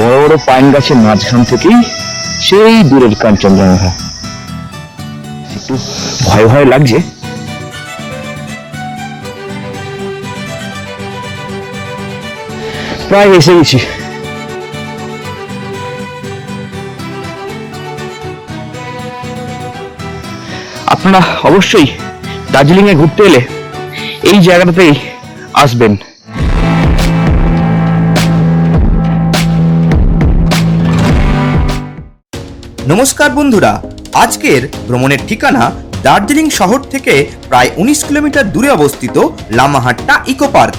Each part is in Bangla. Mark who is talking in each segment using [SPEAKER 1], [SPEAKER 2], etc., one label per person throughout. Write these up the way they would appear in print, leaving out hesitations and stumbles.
[SPEAKER 1] বড় বড় পাইন গাছের মাঝখান থেকেই সেই দূরের কাঞ্চনজঙ্ঘা। একটু ভয় ভয় লাগছে। প্রায় এসে গেছি। আপনারা অবশ্যই দার্জিলিং এ ঘুরতে এলে এই জায়গাটাতেই আসবেন।
[SPEAKER 2] নমস্কার বন্ধুরা, আজকের ভ্রমণের ঠিকানা দার্জিলিং শহর থেকে প্রায় 19 কিলোমিটার দূরে অবস্থিত লামাহাট্টা ইকো পার্ক।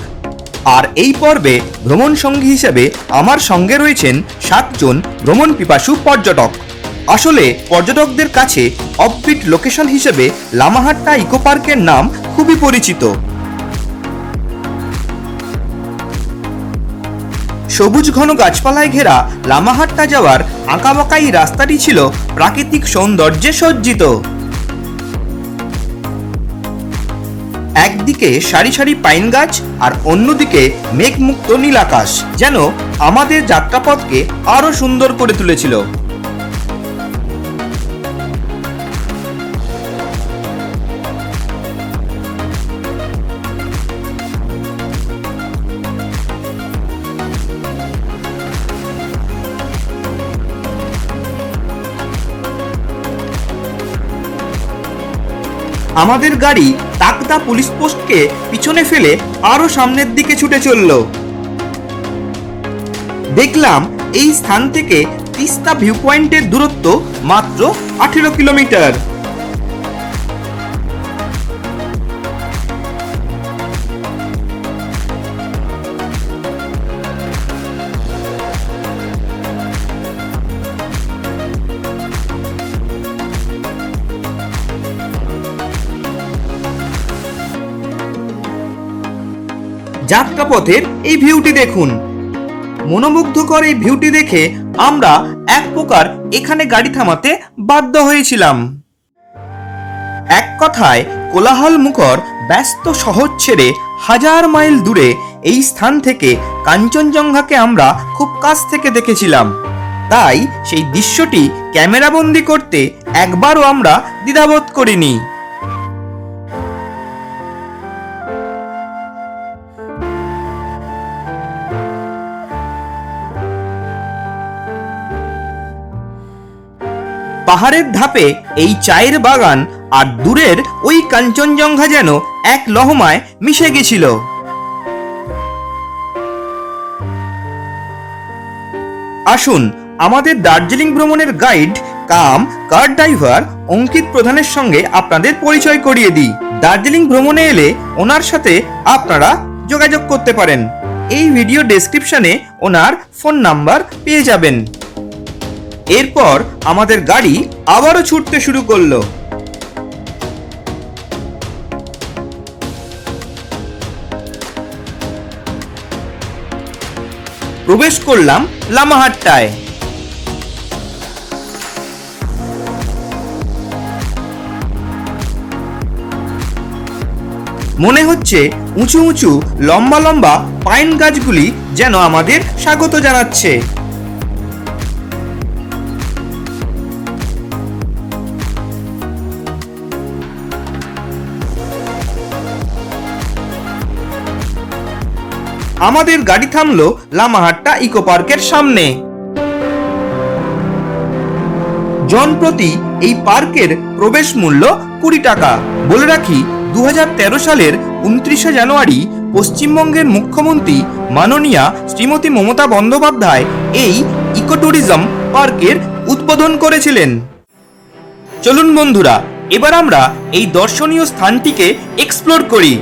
[SPEAKER 2] আর এই পর্বে ভ্রমণ সঙ্গী হিসেবে আমার সঙ্গে রয়েছেন 7 জন ভ্রমণ পিপাসু পর্যটক। আসলে পর্যটকদের কাছে অফবিট লোকেশন হিসেবে লামাহাট্টা ইকো পার্কের নাম খুবই পরিচিত। সবুজ ঘন গাছপালায় ঘেরা লামাহাট্টা যাওয়ার আঁকাবাঁকা এই রাস্তাটি ছিল প্রাকৃতিক সৌন্দর্যে সজ্জিত। একদিকে সারি সারি পাইন গাছ আর অন্যদিকে মেঘমুক্ত নীল আকাশ যেন আমাদের যাত্রাপথকে আরো সুন্দর করে তুলেছিল। আমাদের গাড়ি তাকদা পুলিশ পোস্টকে পিছনে ফেলে আরো সামনের দিকে ছুটে চলল। দেখলাম এই স্থান থেকে তিস্তা ভিউ পয়েন্টের দূরত্ব মাত্র 18 কিলোমিটার। যাত্রাপথের এই ভিউটি দেখুন। মনোমুগ্ধকর এই ভিউটি দেখে আমরা এক প্রকার এখানে গাড়ি থামাতে বাধ্য হয়েছিলাম। এক কথায় কোলাহল মুখর ব্যস্ত শহর ছেড়ে হাজার মাইল দূরে এই স্থান থেকে কাঞ্চনজঙ্ঘাকে আমরা খুব কাছ থেকে দেখেছিলাম। তাই সেই দৃশ্যটি ক্যামেরাবন্দি করতে একবারও আমরা দ্বিধাবোধ করিনি। পাহাড়ের ধাপে এই চায়ের বাগান আর দূরের ওই কাঞ্চনজঙ্ঘা যেন এক লহমায় মিশে গেছিল। আসুন আমাদের দার্জিলিং ভ্রমণের গাইড কাম কার ড্রাইভার অঙ্কিত প্রধানের সঙ্গে আপনাদের পরিচয় করিয়ে দিই। দার্জিলিং ভ্রমণে এলে ওনার সাথে আপনারা যোগাযোগ করতে পারেন। এই ভিডিও ডেসক্রিপশনে ওনার ফোন নাম্বার পেয়ে যাবেন। এরপর আমাদের গাড়ি আবারও ছুটতে শুরু করলো। প্রবেশ করলাম লামাহাট্টায়। মনে হচ্ছে উঁচু উঁচু লম্বা লম্বা পাইন গাছগুলি যেন আমাদের স্বাগত জানাচ্ছে। আমাদের গাড়ি থামলো লামাহাট্টা ইকো পার্কের সামনে। জনপ্রতি এই পার্কের প্রবেশ মূল্য 20 টাকা। বলে রাখি 2013 সালের 29শে জানুয়ারি পশ্চিমবঙ্গের মুখ্যমন্ত্রী মাননীয়া শ্রীমতী মমতা বন্দ্যোপাধ্যায় এই ইকো ট্যুরিজম পার্কের উদ্বোধন করেছিলেন। চলুন বন্ধুরা, এবার আমরা এই দর্শনীয় স্থানটিকে এক্সপ্লোর করি।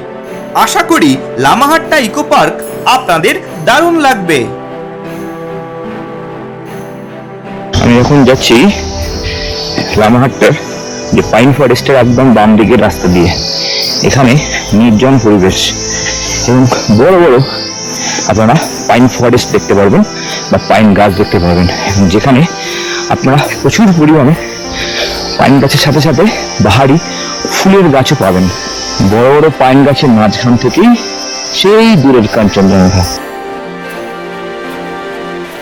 [SPEAKER 2] আশা করি লামাহাট্টা ইকো পার্ক আপনাদের দারুণ লাগবে।
[SPEAKER 1] আমি এখন যাচ্ছি লামাহাট্টার যে পাইন ফরেস্টের একদম বাম দিকের রাস্তা দিয়ে। এখানে নির্জন পরিবেশ এবং বড় বড় আপনারা পাইন ফরেস্ট দেখতে পারবেন বা পাইন গাছ দেখতে পারবেন, এবং যেখানে আপনারা প্রচুর পরিমাণে পাইন গাছের সাথে সাথে বাহারি ফুলের গাছও পাবেন। বড় বড় পাইন গাছের মাঝখান থেকেই সেই দূরের কাঞ্চনজঙ্ঘা।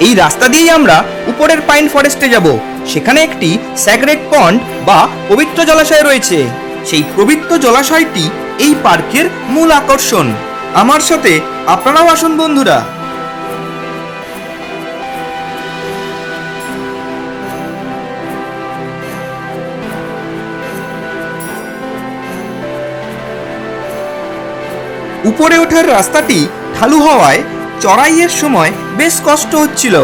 [SPEAKER 2] এই রাস্তা দিয়েই আমরা উপরের পাইন ফরেস্টে যাব। সেখানে একটি স্যাক্রেড পন্ড বা পবিত্র জলাশয় রয়েছে। সেই পবিত্র জলাশয়টি এই পার্কের মূল আকর্ষণ। আমার সাথে আপনারাও আসুন বন্ধুরা। উপরে ওঠার রাস্তাটি ঢালু হওয়ায় চড়াইয়ের সময় বেশ কষ্ট হচ্ছিল।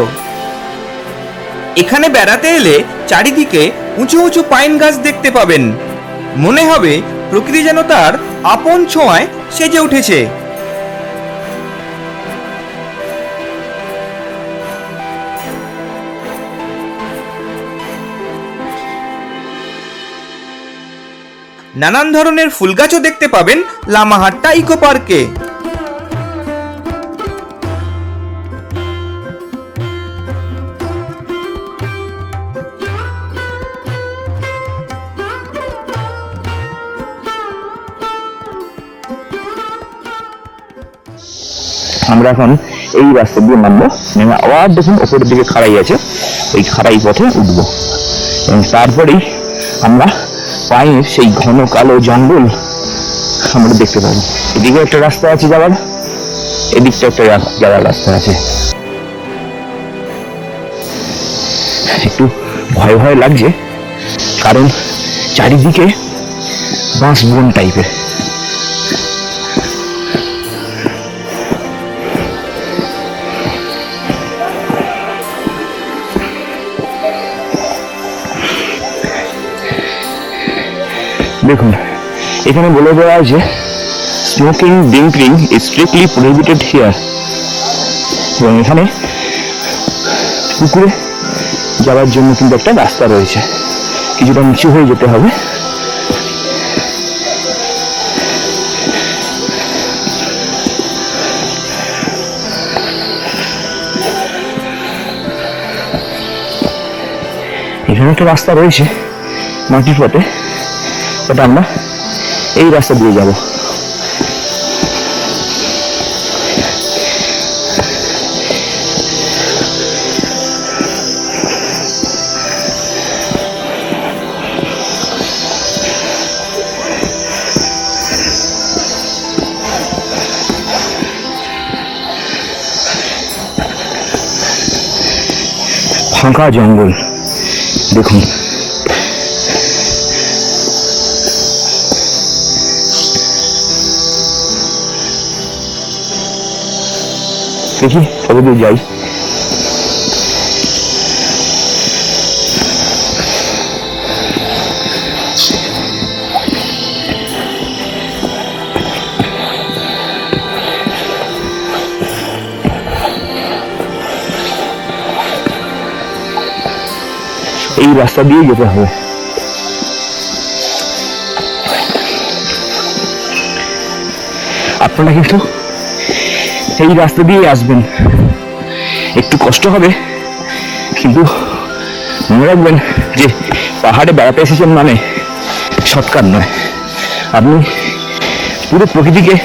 [SPEAKER 2] এখানে বেড়াতে এলে চারিদিকে উঁচু উঁচু পাইন গাছ দেখতে পাবেন। মনে হবে প্রকৃতি যেন তার আপন ছোঁয়ায় সেজে উঠেছে। নানান ধরনের ফুল গাছও দেখতে পাবেন লামাহাট্টা ইকো পার্কে।
[SPEAKER 1] আমরা এখন এই রাস্তা দিয়ে নামবো, নেমে আবার দেখুন ওপরের দিকে খাড়াই আছে, ওই খাড়াই পথে উঠবো এবং তারপরেই আমরা পায়ের সেই ঘন কালো জঙ্গল আমরা দেখতে পাবো। এদিকে একটা রাস্তা আছে যাওয়ার, এদিকটা একটা যাওয়ার রাস্তা আছে। একটু ভয় ভয় লাগছে কারণ চারিদিকে বাঁশ বন টাইপের। দেখুন এখানে বলে দেওয়া আছে smoking drinking is strictly prohibited here, এবং এখানে পুকুরে যাওয়ার জন্য কিন্তু একটা রাস্তা রয়েছে, কিছুটা নিচু হয়ে যেতে হবে। এখানে একটা রাস্তা রয়েছে মাটির পথে, ওটা আমরা এই রাস্তা দিয়ে যাব। ফাঁকা জঙ্গল দেখুন, দেখি কত দূর যাই। এই রাস্তা দিয়ে যেতে হবে। আপনারা কিন্তু এই রাস্তা দিয়ে আসবেন, একটু কষ্ট হবে কিন্তু মনে রাখবেন যে পাহাড়ে বেড়াতে এসেছেন মানে শর্টকাট নয়। আপনি পুরো প্রকৃতিকে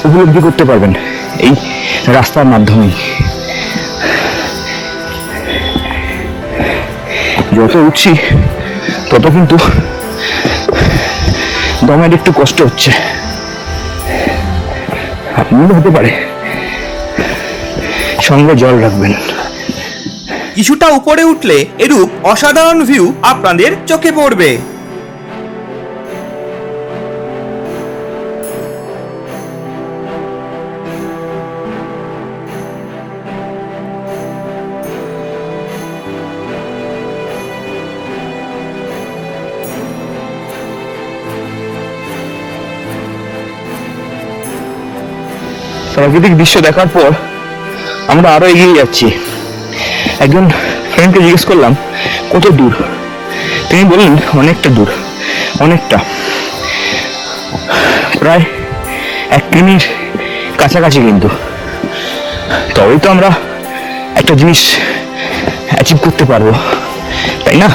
[SPEAKER 1] উপলব্ধি করতে পারবেন এই রাস্তার মাধ্যমেই। যত উঠছি তত কিন্তু দমের একটু কষ্ট হচ্ছে, আপনারও হতে পারে, সঙ্গে জল রাখবেন।
[SPEAKER 2] কিছুটা উপরে উঠলে এরূপ অসাধারণ ভিউ আপনাদের চোখে পড়বে।
[SPEAKER 1] প্রাকৃতিক দৃশ্য দেখার পর আমরা আরো এগিয়ে যাচ্ছি। একজন ফ্রেন্ডকে জিজ্ঞেস করলাম কত দূর, তিনি বললেন অনেকটা দূর, অনেকটা, প্রায় 1 কিমির কাছাকাছি। কিন্তু তবেই তো আমরা একটা জিনিস অ্যাচিভ করতে পারবো, তাই না?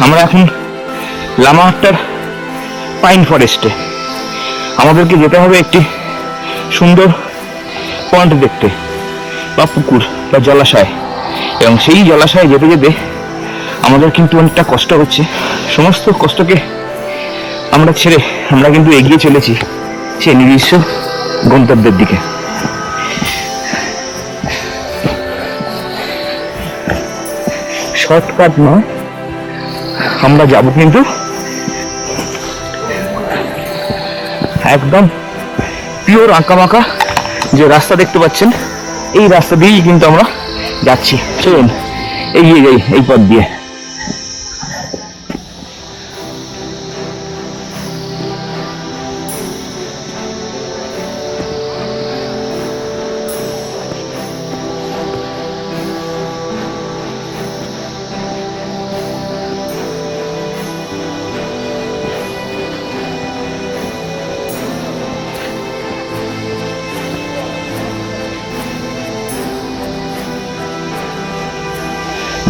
[SPEAKER 1] আমরা এখন লামাহাট্টার পাইন ফরেস্টে, আমাদেরকে যেতে হবে একটি সুন্দর পয়েন্ট দেখতে। বা পুকুর বা জলাশয়, এবং সেই জলাশয়ে যেতে যেতে আমাদের কিন্তু অনেকটা কষ্ট হচ্ছে। সমস্ত কষ্টকে আমরা ছেড়ে আমরা কিন্তু এগিয়ে চলেছি সেই নির্দিষ্ট গন্তব্যের দিকে। শর্টকাট নয়, আমরা যাব কিন্তু একদম পিওর আঁকাবাঁকা যে রাস্তা দেখতে পাচ্ছেন, এই রাস্তা দিয়েই কিন্তু আমরা যাচ্ছি। চলুন এগিয়ে যাই এই পথ দিয়ে।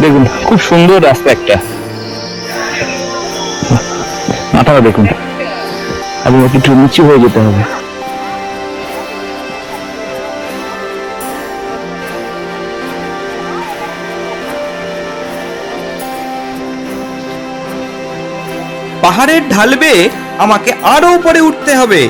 [SPEAKER 1] দেখুন খুব সুন্দর রাস্তা একটা, মাথাটা দেখুন, আপনাকে একটু নিচু হয়ে যেতে হবে।
[SPEAKER 2] পাহাড়ের ঢাল বেয়ে আমাকে আরো উপরে উঠতে হবে।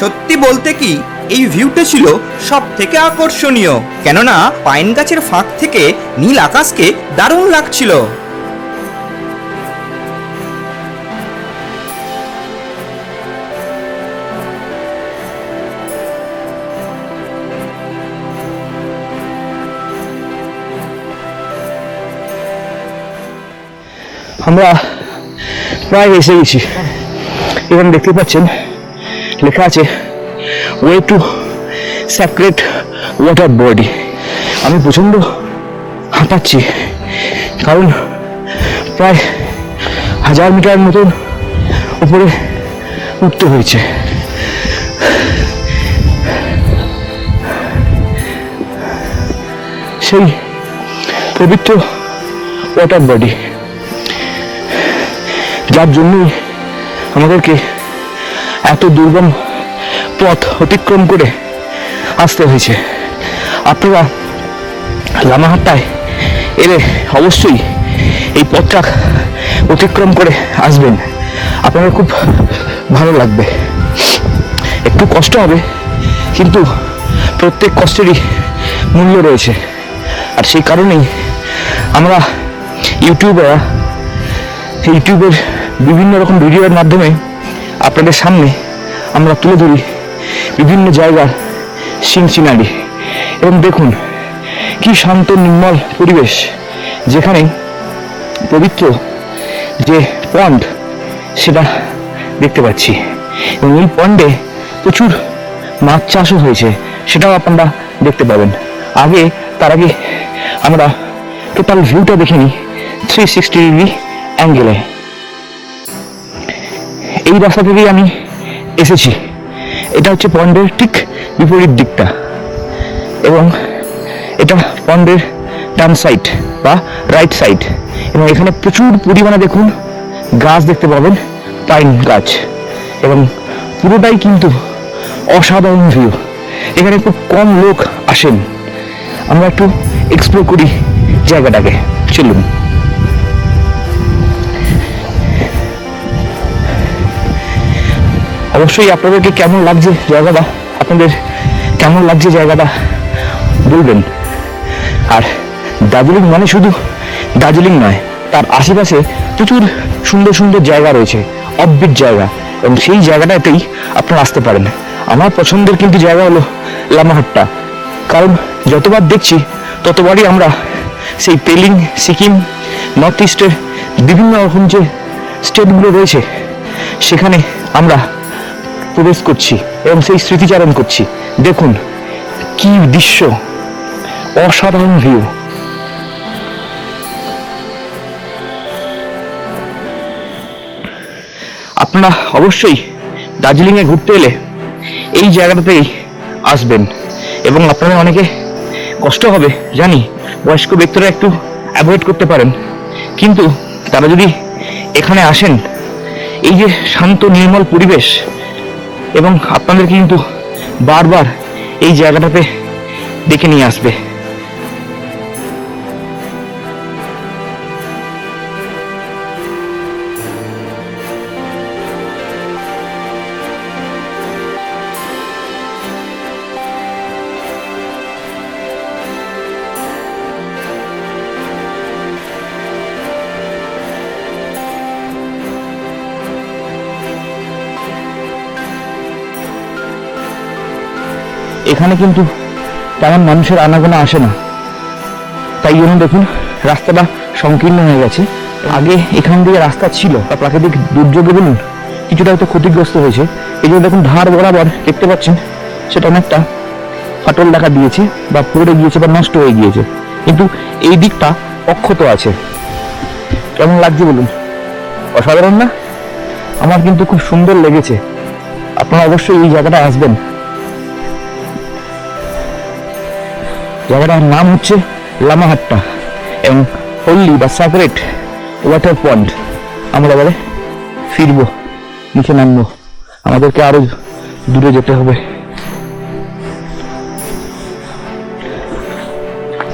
[SPEAKER 2] সত্যি বলতে কি এই ভিউটা ছিল সব থেকে আকর্ষণীয়, কেননা পাইন গাছের ফাঁক থেকে নীল আকাশকে দারুণ লাগছিল।
[SPEAKER 1] আমরা প্রায় এসে গেছি। এখানে দেখতে পাচ্ছেন লেখা আছে way to sacred water body. আমি প্রচণ্ড হাঁপাচ্ছি, কারণ প্রায় 1000 মিটার মতন উপরে উঠতে হয়েছে। সেই পবিত্র ওয়াটার বডি, যার জন্যই আমাদেরকে এত দুর্গম পথ অতিক্রম করে আসতে হয়েছে। আপনারা লামাহাট্টায় এলে অবশ্যই এই পথটা অতিক্রম করে আসবেন, আপনাদের খুব ভালো লাগবে। একটু কষ্ট হবে, কিন্তু প্রত্যেক কষ্টেরই মূল্য রয়েছে। আর সেই কারণেই আমরা ইউটিউবের বিভিন্ন রকম ভিডিওর মাধ্যমে আপনাদের সামনে আমরা তুলে ধরি বিভিন্ন জায়গার সিন সিনারি। এবং দেখুন কি শান্ত নির্মল পরিবেশ, যেখানে পবিত্র যে পন্ড সেটা দেখতে পাচ্ছি, এবং এই পন্ডে প্রচুর মাছ চাষও হয়েছে, সেটাও আপনারা দেখতে পাবেন। তার আগে আমরা টোটাল ভিউটা দেখে নিই 360 ডিগ্রি অ্যাঙ্গেলে। এই রাস্তা থেকেই আমি এসেছি, এটা হচ্ছে পন্ডের ঠিক বিপরীত দিকটা, এবং এটা পন্ডের ডান সাইড বা রাইট সাইড। এবং এখানে প্রচুর পরিমাণে দেখুন গাছ দেখতে পাবেন, পাইন গাছ, এবং পুরোটাই কিন্তু অসাধারণ ভিউ। এখানে খুব কম লোক আসেন। আমরা একটু এক্সপ্লোর করি জায়গাটাকে, চলুন। অবশ্যই আপনাদেরকে কেমন লাগছে জায়গাটা, আপনাদের কেমন লাগছে জায়গাটা বলবেন। আর দার্জিলিং মানে শুধু দার্জিলিং নয়, তার আশেপাশে প্রচুর সুন্দর সুন্দর জায়গা রয়েছে, অদ্ভুত জায়গা, এবং সেই জায়গাটাতেই আপনারা আসতে পারেন। আমার পছন্দের কিন্তু জায়গা হলো লামাহাট্টা, কারণ যতবার দেখছি ততবারই আমরা সেই পেলিং, সিকিম, নর্থ ইস্টের বিভিন্ন রকম যে স্টেটগুলো রয়েছে সেখানে আমরা প্রবেশ করছি এবং সেই স্মৃতিচারণ করছি। দেখুন কি দৃশ্য, অসাধারণ ভিউ। আপনারা অবশ্যই দার্জিলিংয়ে ঘুরতে এলে এই জায়গাটাতেই আসবেন, এবং আপনারা অনেকে কষ্ট হবে জানি, বয়স্ক ব্যক্তিরা একটু অ্যাভয়েড করতে পারেন, কিন্তু তারা যদি এখানে আসেন, এই যে শান্ত নির্মল পরিবেশ, এবং আপনাদেরকে কিন্তু বারবার এই জায়গাটাতে ডেকে নিয়ে আসবে। এখানে কিন্তু তেমন মানুষের আনাগোনা আসে না, তাই জন্য দেখুন রাস্তাটা সংকীর্ণ হয়ে গেছে। আগে এখান দিয়ে রাস্তা ছিল, বা প্রাকৃতিক দুর্যোগে বলুন কিছুটা হয়তো ক্ষতিগ্রস্ত হয়েছে। এই জন্য দেখুন ধার বরাবর দেখতে পাচ্ছেন সেটা অনেকটা ফাটল দেখা দিয়েছে, বা পড়ে গিয়েছে, বা নষ্ট হয়ে গিয়েছে, কিন্তু এই দিকটা অক্ষত আছে। কেমন লাগছে বলুন? অসাধারণ না? আমার কিন্তু খুব সুন্দর লেগেছে। আপনারা অবশ্যই এই জায়গাটা আসবেন। জায়গাটার নাম হচ্ছে লামাহাট্টা, এবং হোলি বা সাকরেট ওয়াটার পন্ড। আমরা এবারে ফিরবো, নিচে নামবো, আমাদেরকে আরো দূরে যেতে হবে।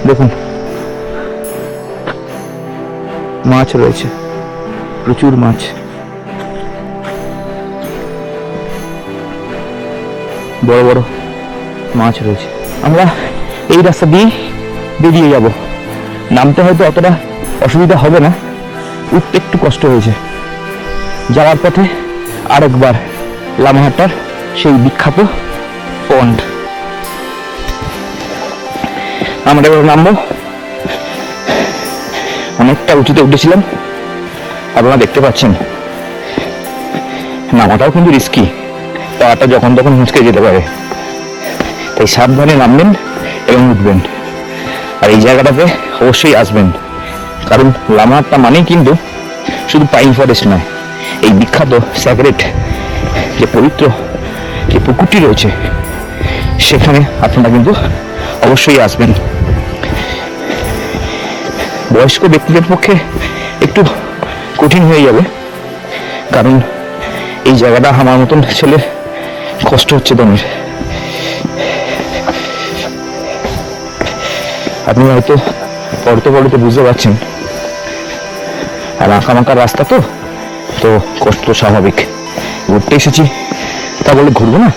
[SPEAKER 1] দেখুন মাছ রয়েছে, প্রচুর মাছ। বড় বড় মাছ রয়েছে। আমরা এই রাস্তা দিয়ে বেরিয়ে যাব। নামতে হয়তো অতটা অসুবিধা হবে না, উঠতে একটু কষ্ট হয়েছে। যাওয়ার পথে আরেকবার লামাহাট্টার সেই বিখ্যাত পন্ড। আমরা এবার নামবো। অনেকটা উঁচুতে উঠেছিলাম, আপনারা দেখতে পাচ্ছেন। নামাটাও কিন্তু রিস্কি, পাটা যখন তখন মুচকে যেতে পারে, তাই সাবধানে নামবেন এবং উঠবেন। আর এই জায়গাটাতে অবশ্যই আসবেন, কারণ লামাহাট্টা মানেই কিন্তু শুধু পাইন ফরেস্ট নয়, এই বিখ্যাত স্যাক্রেড যে পবিত্র যে পুকুরটি রয়েছে সেখানে আপনারা কিন্তু অবশ্যই আসবেন। বয়স্ক ব্যক্তিদের পক্ষে একটু কঠিন হয়ে যাবে, কারণ এই জায়গাটা আমার মতন ছেলে কষ্ট হচ্ছে দমের। আপনারা হয়তো পড়তে পড়তে বুঝতে পারছেন, আর আঁকামাঁকা রাস্তা তো তো কষ্ট স্বাভাবিক। ঘুরতে এসেছি, তা বলে ঘুরবো না?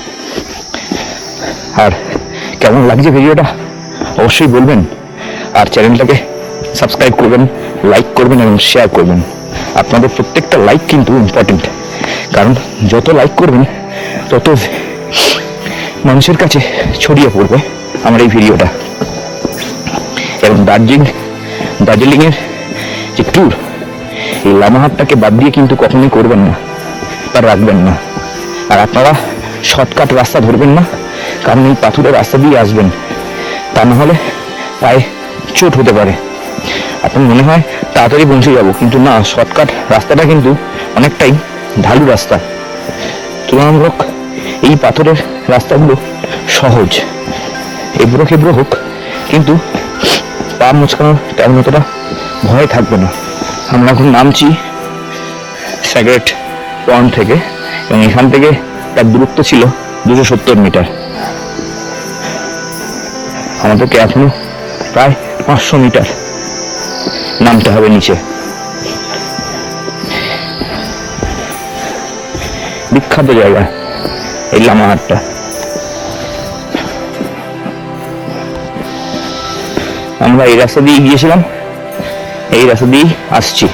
[SPEAKER 1] আর কেমন লাগছে ভিডিওটা অবশ্যই বলবেন, আর চ্যানেলটাকে সাবস্ক্রাইব করবেন, লাইক করবেন এবং শেয়ার করবেন। আপনাদের প্রত্যেকটা লাইক কিন্তু ইম্পর্টেন্ট, কারণ যত লাইক করবেন তত মানুষের কাছে ছড়িয়ে পড়বে আমার এই ভিডিওটা। এবং দার্জিলিংয়ের যে ট্যুর, এই লামাহাট্টাকে বাদ দিয়ে কিন্তু কখনোই করবেন না, তা রাখবেন না। আর আপনারা শর্টকাট রাস্তা ধরবেন না, কারণ এই পাথুরের রাস্তা দিয়ে আসবেন, তা না হলে পায়ে চোট হতে পারে। আপনার মনে হয় তাড়াতাড়ি পৌঁছে যাবো, কিন্তু না, শর্টকাট রাস্তাটা কিন্তু অনেকটাই ঢালু রাস্তা। তুলনামূলক এই পাথরের রাস্তাগুলো সহজ, এবড়ো খেবড়ো হোক, কিন্তু পা মুচকানোর তেমন অতটা ভয় থাকবে না। আমরা এখন নামছি স্যাক্রেড পন্ড থেকে, এবং এখান থেকে তার দূরত্ব ছিল 270 মিটার। আমাদেরকে এখনো প্রায় 500 মিটার নামতে হবে নিচে। বিখ্যাত জায়গা এই লামাহাট্টা। আমরা এই রাস্তা দিয়ে গিয়েছিলাম, এই রাস্তা দিয়ে আসছি।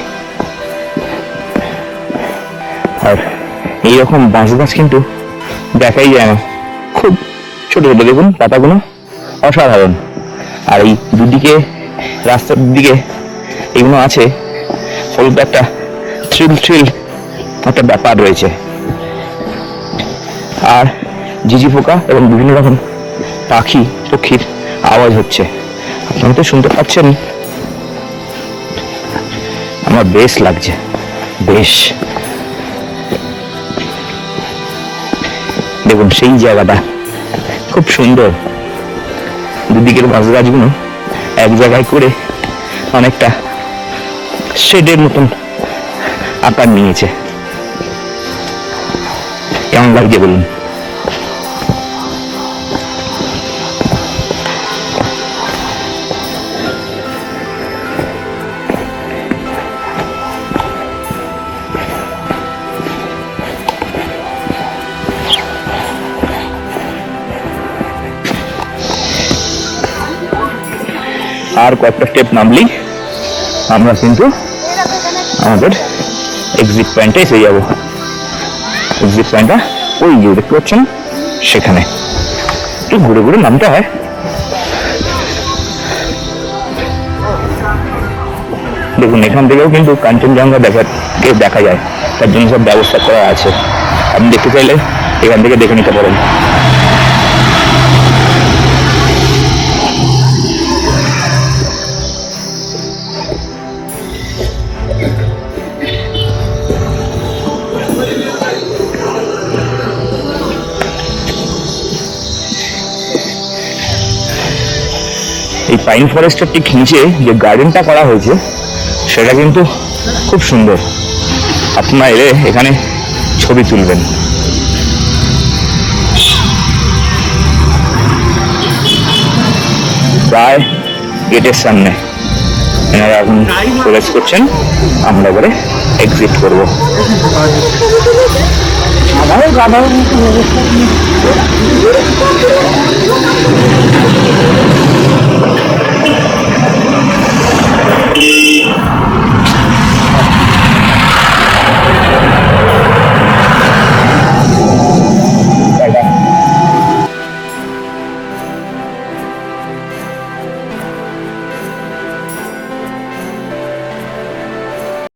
[SPEAKER 1] আর এইরকম বাঁশ গাছ কিন্তু দেখাই যায় না, খুব ছোট ছোট, দেখুন পাতাগুলো অসাধারণ। আর এই দুদিকে রাস্তার দিকে এগুলো আছে, ফলে একটা থ্রিল একটা ব্যাপার রয়েছে। আর ঝিঝি পোকা এবং বিভিন্ন রকম পক্ষীর আওয়াজ হচ্ছে, আপনারা তো শুনতে পাচ্ছেন। আমার বেশ লাগছে, বেশ। দেখুন সেই জায়গাটা খুব সুন্দর, দুদিকের বাঁশ গাছগুলো এক জায়গায় করে অনেকটা শেডের মতন আকার নিয়েছে। কেমন লাগছে বলুন? আর কয়েকটা স্টেপ নামলি আমরা কিন্তু আমাদের এক্সিট পয়েন্টে এসে যাবো। এক্সিট পয়েন্টটা ওই যে দেখতে পাচ্ছেন, সেখানে একটু ঘুরে ঘুরে নামতে হয়। দেখুন এখান থেকেও কিন্তু কাঞ্চনজঙ্ঘা দেখা যায়, তার জন্য সব ব্যবস্থা করা আছে। আপনি দেখতে চাইলে এখান থেকে দেখে নিতে পারেন। এই পাইন ফরেস্টের ঠিক নিচে যে গার্ডেনটা করা হয়েছে সেটা কিন্তু খুব সুন্দর। আপনারা এলে এখানে ছবি তুলবেন। প্রায় গেটের সামনে এনারা এখন প্রবেশ করছেন, আমরা এবারে এক্সিট করবো।